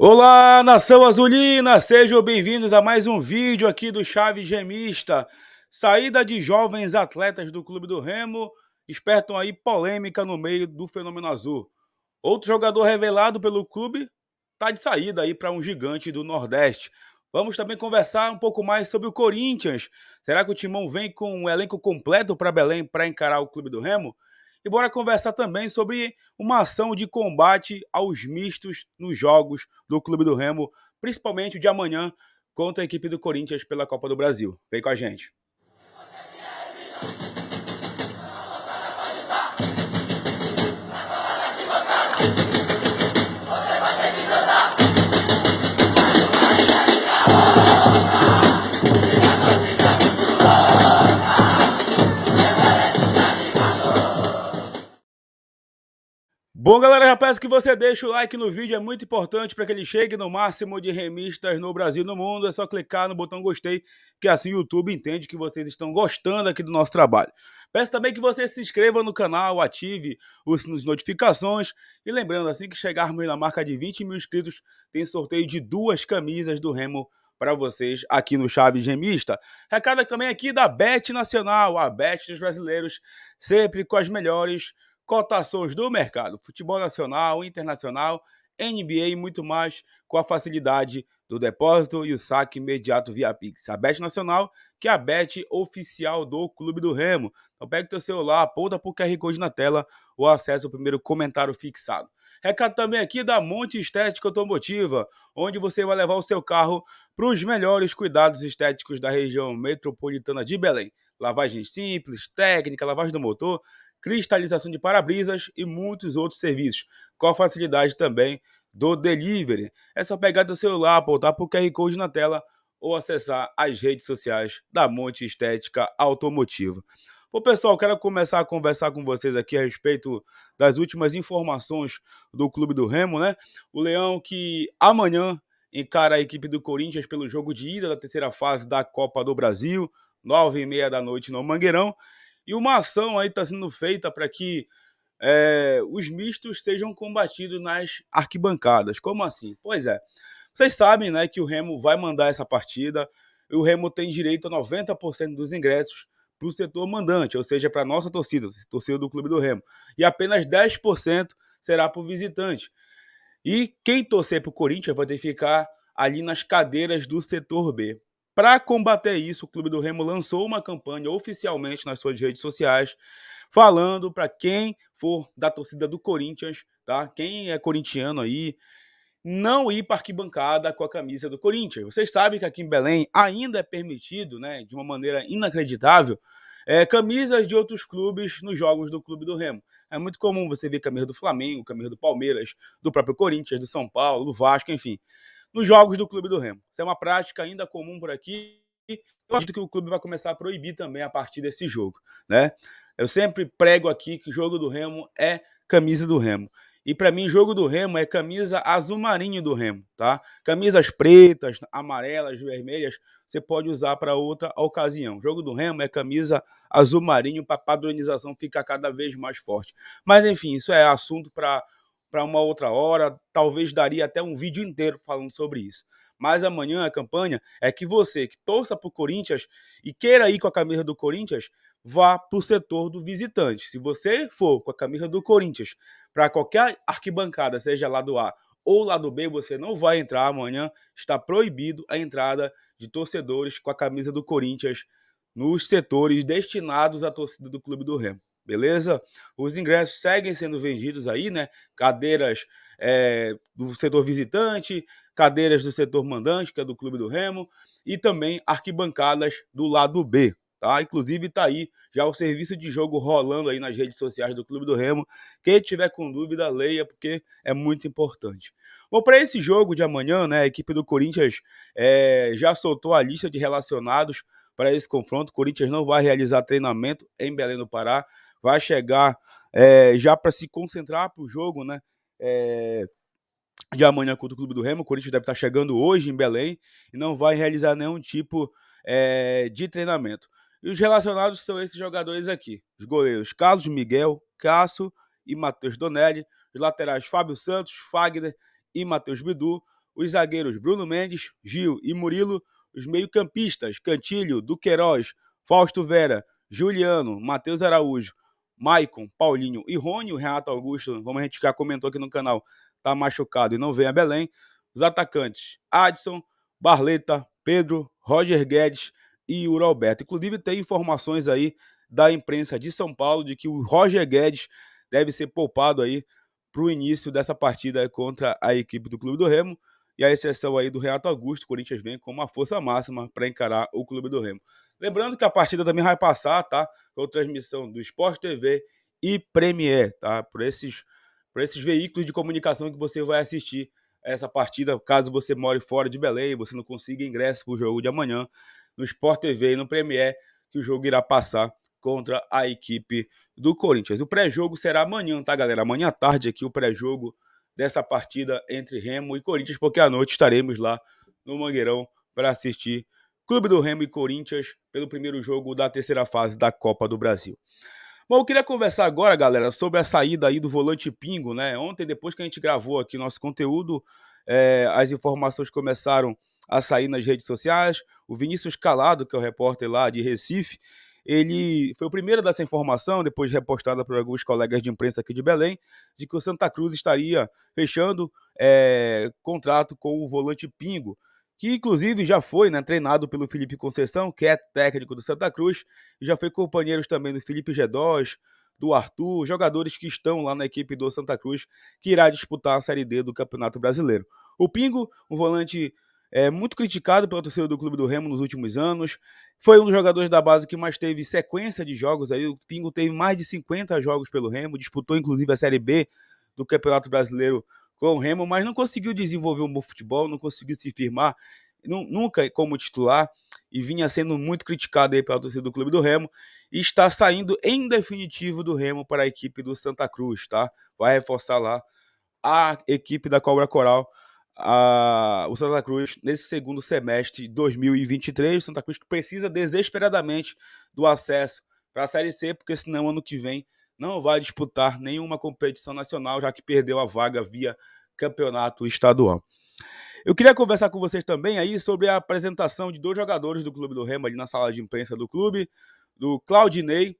Olá, nação azulina! Sejam bem-vindos a mais um vídeo aqui do Chave Gemista. Saída de jovens atletas do Clube do Remo despertam aí polêmica no meio do fenômeno azul. Outro jogador revelado pelo clube está de saída aí para um gigante do Nordeste. Vamos também conversar um pouco mais sobre o Corinthians. Será que o Timão vem com um elenco completo para Belém para encarar o Clube do Remo? E bora conversar também sobre uma ação de combate aos mistos nos jogos do Clube do Remo, principalmente o de amanhã contra a equipe do Corinthians pela Copa do Brasil. Vem com a gente. Bom, galera, já peço que você deixe o like no vídeo, é muito importante para que ele chegue no máximo de remistas no Brasil e no mundo. É só clicar no botão gostei, que assim o YouTube entende que vocês estão gostando aqui do nosso trabalho. Peço também que você se inscreva no canal, ative os sinos de notificações. E lembrando, assim que chegarmos na marca de 20 mil inscritos, tem sorteio de 2 camisas do Remo para vocês aqui no Chave Gemista. Recado também aqui da Bet Nacional, a Bet dos brasileiros, sempre com as melhores cotações do mercado, futebol nacional, internacional, NBA e muito mais, com a facilidade do depósito e o saque imediato via Pix. A Bet Nacional, que é a Bet oficial do Clube do Remo. Então pega o teu celular, aponta para o QR Code na tela ou acessa o primeiro comentário fixado. Recado também aqui da Monte Estética Automotiva, onde você vai levar o seu carro para os melhores cuidados estéticos da região metropolitana de Belém. Lavagem simples, técnica, lavagem do motor, cristalização de para-brisas e muitos outros serviços, com a facilidade também do delivery. É só pegar teu celular, apontar para o QR Code na tela ou acessar as redes sociais da Monte Estética Automotiva. Bom, pessoal, quero começar a conversar com vocês aqui a respeito das últimas informações do Clube do Remo, né? O Leão que amanhã encara a equipe do Corinthians pelo jogo de ida da terceira fase da Copa do Brasil, 9h30 da noite no Mangueirão. E uma ação aí está sendo feita para que os mistos sejam combatidos nas arquibancadas. Como assim? Pois é, vocês sabem, né, que o Remo vai mandar essa partida e o Remo tem direito a 90% dos ingressos para o setor mandante, ou seja, para a nossa torcida, torcida do Clube do Remo. E apenas 10% será para o visitante. E quem torcer para o Corinthians vai ter que ficar ali nas cadeiras do setor B. Para combater isso, o Clube do Remo lançou uma campanha oficialmente nas suas redes sociais, falando para quem for da torcida do Corinthians, tá? Quem é corintiano aí, não ir para arquibancada com a camisa do Corinthians. Vocês sabem que aqui em Belém ainda é permitido, né, de uma maneira inacreditável, camisas de outros clubes nos jogos do Clube do Remo. É muito comum você ver camisa do Flamengo, camisa do Palmeiras, do próprio Corinthians, do São Paulo, do Vasco, enfim, nos jogos do Clube do Remo. Isso é uma prática ainda comum por aqui. Eu acredito que o clube vai começar a proibir também a partir desse jogo, né? Eu sempre prego aqui que o jogo do Remo é camisa do Remo. E para mim, jogo do Remo é camisa azul marinho do Remo, tá? Camisas pretas, amarelas, vermelhas, você pode usar para outra ocasião. Jogo do Remo é camisa azul marinho para a padronização ficar cada vez mais forte. Mas enfim, isso é assunto para uma outra hora, talvez daria até um vídeo inteiro falando sobre isso. Mas amanhã a campanha é que você que torça para o Corinthians e queira ir com a camisa do Corinthians, vá para o setor do visitante. Se você for com a camisa do Corinthians para qualquer arquibancada, seja lado A ou lado B, você não vai entrar amanhã. Está proibido a entrada de torcedores com a camisa do Corinthians nos setores destinados à torcida do Clube do Remo. Beleza? Os ingressos seguem sendo vendidos aí, né? Cadeiras do setor visitante, cadeiras do setor mandante, que é do Clube do Remo, e também arquibancadas do lado B. Tá? Inclusive está aí já o serviço de jogo rolando aí nas redes sociais do Clube do Remo. Quem tiver com dúvida, leia, porque é muito importante. Bom, para esse jogo de amanhã, né, a equipe do Corinthians já soltou a lista de relacionados para esse confronto. O Corinthians não vai realizar treinamento em Belém do Pará, vai chegar já para se concentrar para o jogo, né? De amanhã contra o Clube do Remo. O Corinthians deve estar chegando hoje em Belém e não vai realizar nenhum tipo de treinamento. E os relacionados são esses jogadores aqui: os goleiros Carlos Miguel, Cássio e Matheus Donelli, os laterais Fábio Santos, Fagner e Matheus Bidu, os zagueiros Bruno Mendes, Gil e Murilo, os meio-campistas Cantilho, Duqueiroz, Fausto Vera, Juliano, Matheus Araújo, Maicon, Paulinho e Rony. O Renato Augusto, como a gente já comentou aqui no canal, está machucado e não vem a Belém. Os atacantes Adson, Barleta, Pedro, Roger Guedes e o Roberto. Inclusive tem informações aí da imprensa de São Paulo de que o Roger Guedes deve ser poupado aí para o início dessa partida contra a equipe do Clube do Remo. E a exceção aí do Renato Augusto, o Corinthians vem com uma força máxima para encarar o Clube do Remo. Lembrando que a partida também vai passar, tá? Com transmissão do Sport TV e Premier, tá? Por esses veículos de comunicação que você vai assistir essa partida, caso você more fora de Belém, você não consiga ingresso para o jogo de amanhã, no Sport TV e no Premier, que o jogo irá passar contra a equipe do Corinthians. O pré-jogo será amanhã, tá, galera? Amanhã à tarde aqui o pré-jogo dessa partida entre Remo e Corinthians, porque à noite estaremos lá no Mangueirão para assistir Clube do Remo e Corinthians pelo primeiro jogo da terceira fase da Copa do Brasil. Bom, eu queria conversar agora, galera, sobre a saída aí do volante Pingo, né? Ontem, depois que a gente gravou aqui nosso conteúdo, as informações começaram a sair nas redes sociais. O Vinícius Calado, que é o repórter lá de Recife, ele foi o primeiro dessa informação, depois repostada por alguns colegas de imprensa aqui de Belém, de que o Santa Cruz estaria fechando contrato com o volante Pingo, que inclusive já foi, né, treinado pelo Felipe Conceição, que é técnico do Santa Cruz, e já foi companheiro também do Felipe Gedós, do Arthur, jogadores que estão lá na equipe do Santa Cruz, que irá disputar a Série D do Campeonato Brasileiro. O Pingo, um volante muito criticado pela torcida do Clube do Remo nos últimos anos, foi um dos jogadores da base que mais teve sequência de jogos. Aí. O Pingo teve mais de 50 jogos pelo Remo, disputou inclusive a Série B do Campeonato Brasileiro com o Remo, mas não conseguiu desenvolver um bom futebol, não conseguiu se firmar, nunca como titular, e vinha sendo muito criticado aí pela torcida do Clube do Remo, e está saindo em definitivo do Remo para a equipe do Santa Cruz, tá? Vai reforçar lá a equipe da Cobra Coral, o Santa Cruz, nesse segundo semestre de 2023. O Santa Cruz que precisa desesperadamente do acesso para a Série C, porque senão ano que vem não vai disputar nenhuma competição nacional, já que perdeu a vaga via campeonato estadual. Eu queria conversar com vocês também aí sobre a apresentação de dois jogadores do Clube do Remo ali na sala de imprensa do clube, do Claudinei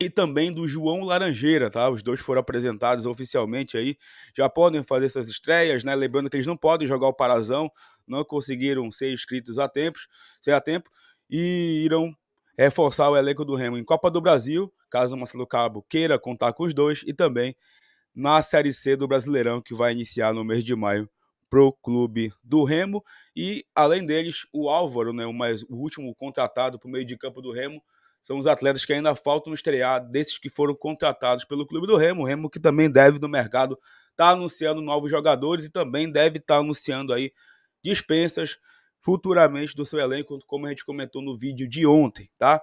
e também do João Laranjeira, tá? Os dois foram apresentados oficialmente aí, já podem fazer essas estreias, né? Lembrando que eles não podem jogar o Parazão, não conseguiram ser inscritos a tempo, e irão reforçar o elenco do Remo em Copa do Brasil, caso o Marcelo Cabo queira contar com os dois, e também na Série C do Brasileirão, que vai iniciar no mês de maio pro Clube do Remo. E, além deles, o Álvaro, né, o último contratado para o meio de campo do Remo, são os atletas que ainda faltam estrear, desses que foram contratados pelo Clube do Remo. O Remo que também deve, no mercado, estar anunciando novos jogadores e também deve estar anunciando aí dispensas futuramente do seu elenco, como a gente comentou no vídeo de ontem, tá?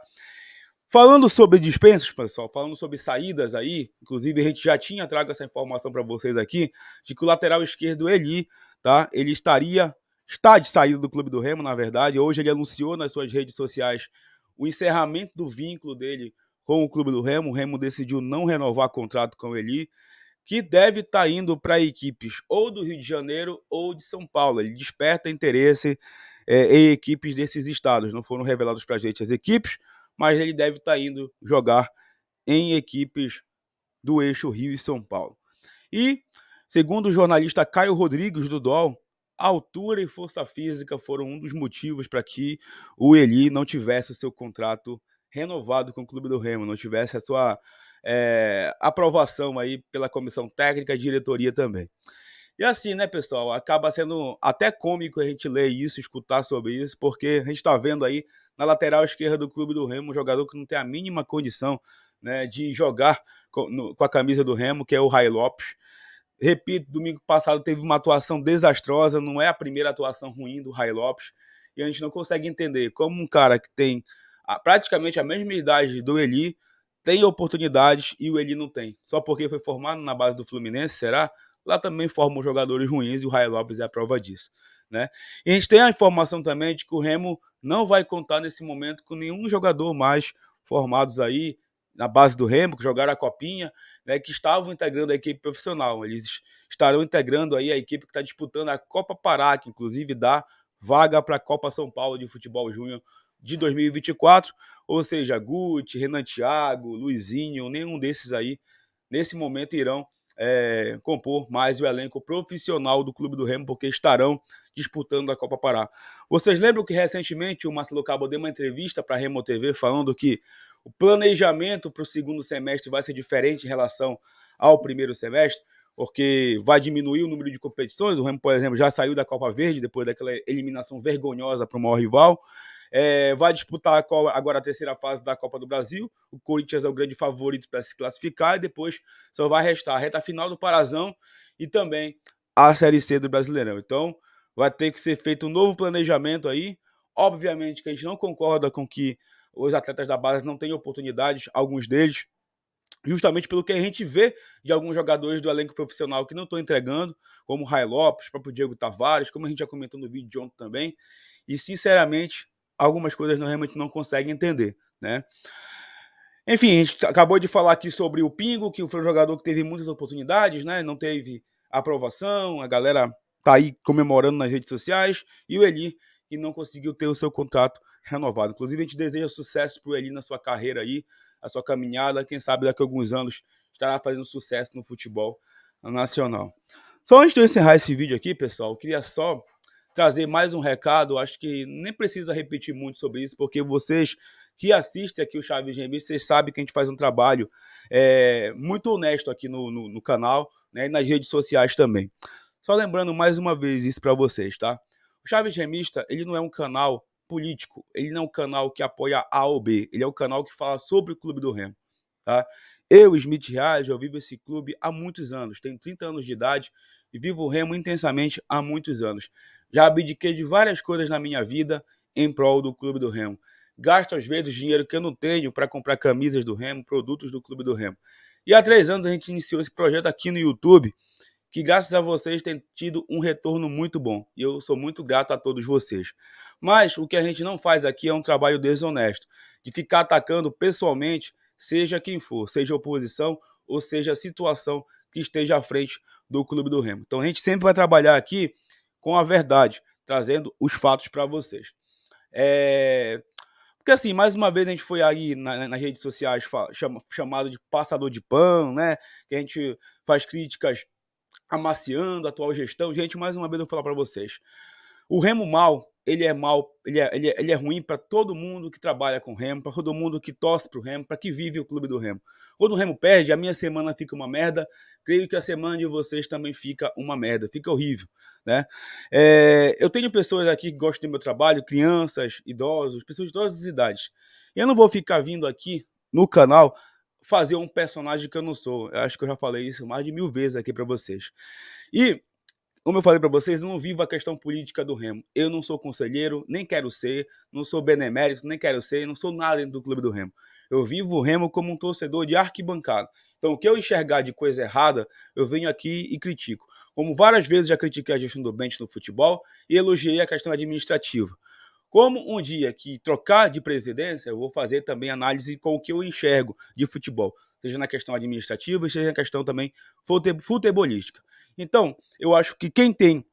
Falando sobre dispensas, pessoal, falando sobre saídas aí, inclusive a gente já tinha trago essa informação para vocês aqui, de que o lateral esquerdo Eli, tá? Ele está de saída do Clube do Remo, na verdade. Hoje ele anunciou nas suas redes sociais o encerramento do vínculo dele com o Clube do Remo. O Remo decidiu não renovar contrato com o Eli, que deve estar indo para equipes ou do Rio de Janeiro ou de São Paulo. Ele desperta interesse em equipes desses estados. Não foram revelados para a gente as equipes, mas ele deve estar indo jogar em equipes do eixo Rio e São Paulo. E, segundo o jornalista Caio Rodrigues do DOL, altura e força física foram um dos motivos para que o Eli não tivesse o seu contrato renovado com o Clube do Remo, não tivesse a sua aprovação aí pela comissão técnica e diretoria também. E assim, né, pessoal, acaba sendo até cômico a gente ler isso, escutar sobre isso, porque a gente está vendo aí na lateral esquerda do Clube do Remo um jogador que não tem a mínima condição, né, de jogar com a camisa do Remo, que é o Ray Lopes. Repito, domingo passado teve uma atuação desastrosa, não é a primeira atuação ruim do Ray Lopes, e a gente não consegue entender como um cara que tem praticamente a mesma idade do Eli tem oportunidades e o Eli não tem. Só porque foi formado na base do Fluminense, será? Lá também formam jogadores ruins e o Ray Lopes é a prova disso, né? E a gente tem a informação também de que o Remo não vai contar nesse momento com nenhum jogador mais formados aí na base do Remo, que jogaram a Copinha, né, que estavam integrando a equipe profissional. Eles estarão integrando aí a equipe que está disputando a Copa Pará, que inclusive dá vaga para a Copa São Paulo de Futebol Júnior de 2024, ou seja, Guti, Renan Thiago, Luizinho, nenhum desses aí, nesse momento, irão compor mais o elenco profissional do Clube do Remo, porque estarão disputando a Copa Pará. Vocês lembram que recentemente o Marcelo Cabo deu uma entrevista para a Remo TV falando que o planejamento para o segundo semestre vai ser diferente em relação ao primeiro semestre, porque vai diminuir o número de competições. O Remo, por exemplo, já saiu da Copa Verde depois daquela eliminação vergonhosa para o maior rival. Vai disputar agora a terceira fase da Copa do Brasil. O Corinthians é o grande favorito para se classificar e depois só vai restar a reta final do Parazão e também a Série C do Brasileirão. Então, vai ter que ser feito um novo planejamento aí. Obviamente que a gente não concorda com que os atletas da base não têm oportunidades, alguns deles, justamente pelo que a gente vê de alguns jogadores do elenco profissional que não estão entregando, como o Rai Lopes, o próprio Diego Tavares, como a gente já comentou no vídeo de ontem também. E, sinceramente, algumas coisas realmente não conseguem entender, né? Enfim, a gente acabou de falar aqui sobre o Pingo, que foi um jogador que teve muitas oportunidades, né? Não teve aprovação, a galera tá aí comemorando nas redes sociais, e o Eli, que não conseguiu ter o seu contrato renovado. Inclusive, a gente deseja sucesso pro Eli na sua carreira aí, a sua caminhada, quem sabe daqui a alguns anos estará fazendo sucesso no futebol nacional. Só antes de eu encerrar esse vídeo aqui, pessoal, eu queria só trazer mais um recado. Acho que nem precisa repetir muito sobre isso, porque vocês que assistem aqui o Chaves Remix, vocês sabem que a gente faz um trabalho muito honesto aqui no canal, né, e nas redes sociais também. Só lembrando mais uma vez isso para vocês, tá? O Chaves Remista, ele não é um canal político, ele não é um canal que apoia A ou B, ele é um canal que fala sobre o Clube do Remo, tá? Eu, Smith Reais, eu vivo esse clube há muitos anos, tenho 30 anos de idade e vivo o Remo intensamente há muitos anos. Já abdiquei de várias coisas na minha vida em prol do Clube do Remo. Gasto às vezes dinheiro que eu não tenho para comprar camisas do Remo, produtos do Clube do Remo. E há 3 anos a gente iniciou esse projeto aqui no YouTube, que graças a vocês tem tido um retorno muito bom. E eu sou muito grato a todos vocês. Mas o que a gente não faz aqui é um trabalho desonesto, de ficar atacando pessoalmente, seja quem for, seja oposição ou seja a situação que esteja à frente do Clube do Remo. Então a gente sempre vai trabalhar aqui com a verdade, trazendo os fatos para vocês. Porque assim, mais uma vez a gente foi aí nas redes sociais chamado de passador de pano, né? Que a gente faz críticas amaciando a atual gestão. Gente, mais uma vez eu vou falar para vocês. O Remo mal, ele é ruim para todo mundo que trabalha com o Remo, para todo mundo que torce para o Remo, para que vive o clube do Remo. Quando o Remo perde, a minha semana fica uma merda, creio que a semana de vocês também fica uma merda, fica horrível, né? Eu tenho pessoas aqui que gostam do meu trabalho, crianças, idosos, pessoas de todas as idades. E eu não vou ficar vindo aqui no canal fazer um personagem que eu não sou. Eu acho que eu já falei isso mais de 1000 vezes aqui para vocês. E como eu falei para vocês, eu não vivo a questão política do Remo. Eu não sou conselheiro, nem quero ser, não sou benemérito, nem quero ser, não sou nada dentro do Clube do Remo. Eu vivo o Remo como um torcedor de arquibancada. Então, o que eu enxergar de coisa errada, eu venho aqui e critico. Como várias vezes já critiquei a gestão do Bentes no futebol e elogiei a questão administrativa. Como um dia que trocar de presidência, eu vou fazer também análise com o que eu enxergo de futebol, seja na questão administrativa, seja na questão também futebolística. Então, eu acho que quem tem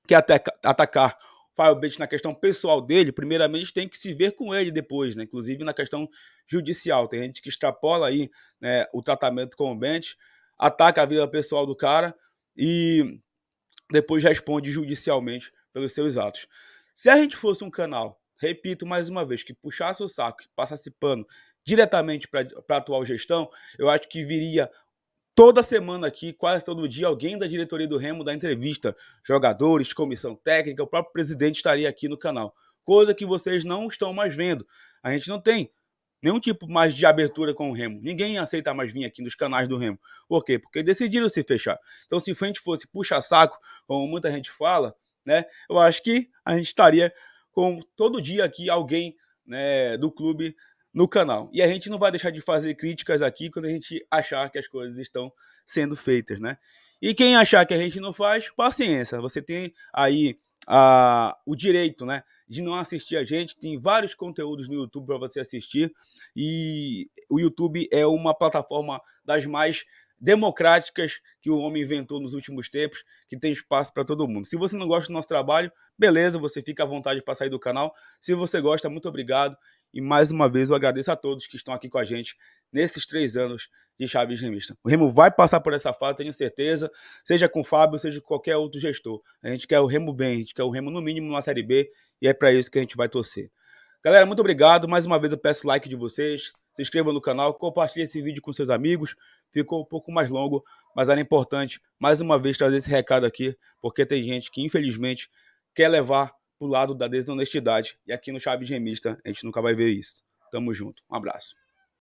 que atacar o Fábio Bentes na questão pessoal dele, primeiramente tem que se ver com ele depois, né? Inclusive na questão judicial. Tem gente que extrapola aí, né, o tratamento com o Bentes, ataca a vida pessoal do cara e depois responde judicialmente pelos seus atos. Se a gente fosse um canal, repito mais uma vez, que puxasse o saco, que passasse pano diretamente para a atual gestão, eu acho que viria toda semana aqui, quase todo dia, alguém da diretoria do Remo dá entrevista. Jogadores, comissão técnica, o próprio presidente estaria aqui no canal. Coisa que vocês não estão mais vendo. A gente não tem nenhum tipo mais de abertura com o Remo. Ninguém aceita mais vir aqui nos canais do Remo. Por quê? Porque decidiram se fechar. Então, se a gente fosse puxa-saco, como muita gente fala, né, eu acho que a gente estaria com todo dia aqui alguém, né, do clube no canal. E a gente não vai deixar de fazer críticas aqui quando a gente achar que as coisas estão sendo feitas, né? E quem achar que a gente não faz, paciência. Você tem aí o direito, né, de não assistir a gente. Tem vários conteúdos no YouTube para você assistir, e o YouTube é uma plataforma das mais democráticas que o homem inventou nos últimos tempos, que tem espaço para todo mundo. Se você não gosta do nosso trabalho, beleza, você fica à vontade para sair do canal. Se você gosta, muito obrigado. E mais uma vez eu agradeço a todos que estão aqui com a gente nesses 3 anos de Chaves Remista. O Remo vai passar por essa fase, tenho certeza, seja com o Fábio, seja com qualquer outro gestor. A gente quer o Remo bem, a gente quer o Remo no mínimo na Série B, e é para isso que a gente vai torcer. Galera, muito obrigado. Mais uma vez eu peço o like de vocês, se inscrevam no canal, compartilhem esse vídeo com seus amigos. Ficou um pouco mais longo, mas era importante, mais uma vez, trazer esse recado aqui, porque tem gente que, infelizmente, quer levar pro lado da desonestidade. E aqui no Chaves Remista, a gente nunca vai ver isso. Tamo junto. Um abraço.